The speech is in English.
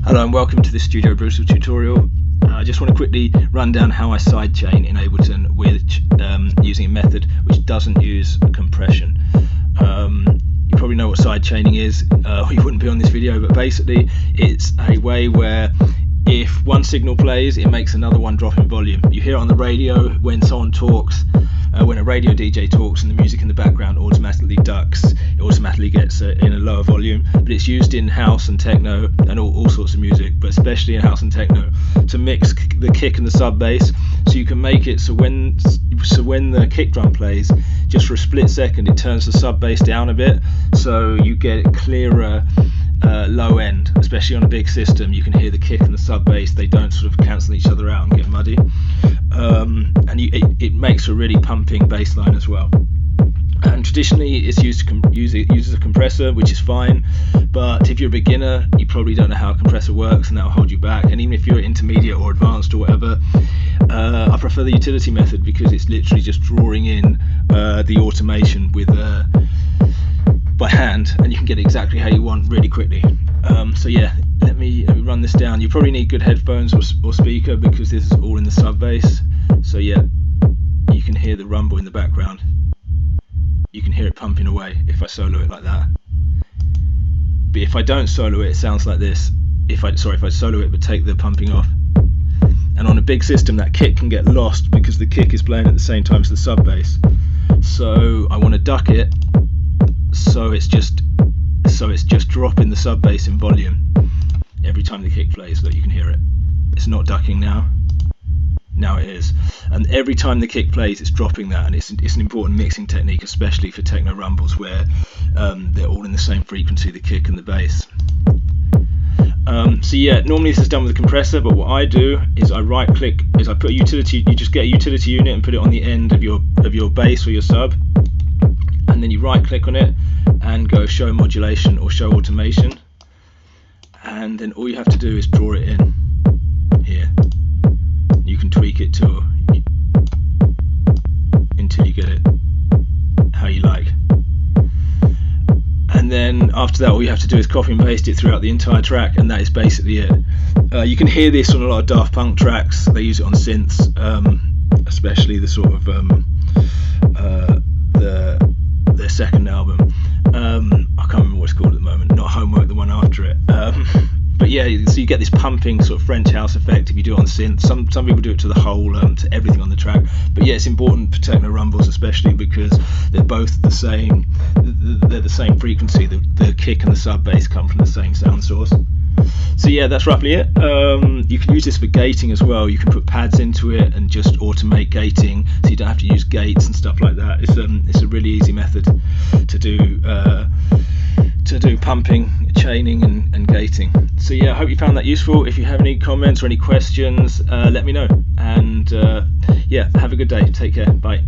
Hello and welcome to this studiobrootle tutorial. I just want to quickly run down how I sidechain in Ableton using a method which doesn't use compression. You probably know what sidechaining is, or you wouldn't be on this video, but basically it's a way where if one signal plays, it makes another one drop in volume. You hear it on the radio when someone talks, when a radio DJ talks and the music in the background automatically ducks, it automatically gets in a lower volume, but it's used in house and techno and all sorts of music, but especially in house and techno, to mix the kick and the sub bass, so you can make it so when the kick drum plays, just for a split second it turns the sub bass down a bit, so you get clearer low end. Especially on a big system, you can hear the kick and the sub bass, they don't sort of cancel each other out and get muddy, and it makes a really pumping bass line as well. And traditionally it's uses a compressor, which is fine, but if you're a beginner you probably don't know how a compressor works and that'll hold you back. And even if you're intermediate or advanced or whatever, I prefer the utility method because it's literally just drawing in the automation with by hand, and you can get it exactly how you want really quickly. So yeah, let me run this down. You probably need good headphones or speaker because this is all in the sub bass. So yeah, you can hear the rumble in the background. You can hear it pumping away if I solo it like that. But if I don't solo it, it sounds like this. If I solo it but take the pumping off. And on a big system that kick can get lost because the kick is playing at the same time as the sub bass. So I want to duck it so it's just dropping the sub bass in volume every time the kick plays so that you can hear it. It's not ducking now. Now it is, and every time the kick plays it's dropping that, and it's an important mixing technique, especially for techno rumbles where they're all in the same frequency, the kick and the bass. So yeah, normally this is done with a compressor, but what I do is I right click, I put a utility, you just get a utility unit and put it on the end of your bass or your sub, and then you right click on it and go show modulation or show automation, and then all you have to do is draw it in here. You can tweak it until you get it how you like, and then after that all you have to do is copy and paste it throughout the entire track, and that is basically it. You can hear this on a lot of Daft Punk tracks. They use it on synths, especially the sort of their second album. I can't remember what it's called at the moment, not Homework, the one after it. But yeah, so you get this pumping sort of French house effect if you do it on synth. Some people do it to the whole, to everything on the track. But yeah, it's important for techno rumbles especially because they're both the same. They're the same frequency. The kick and the sub bass come from the same sound source. So yeah, that's roughly it. You can use this for gating as well. You can put pads into it and just automate gating, so you don't have to use gates and stuff like that. It's a really easy method to do pumping, chaining and gating. So yeah, I hope you found that useful. If you have any comments or any questions, let me know. And yeah, have a good day. Take care. Bye.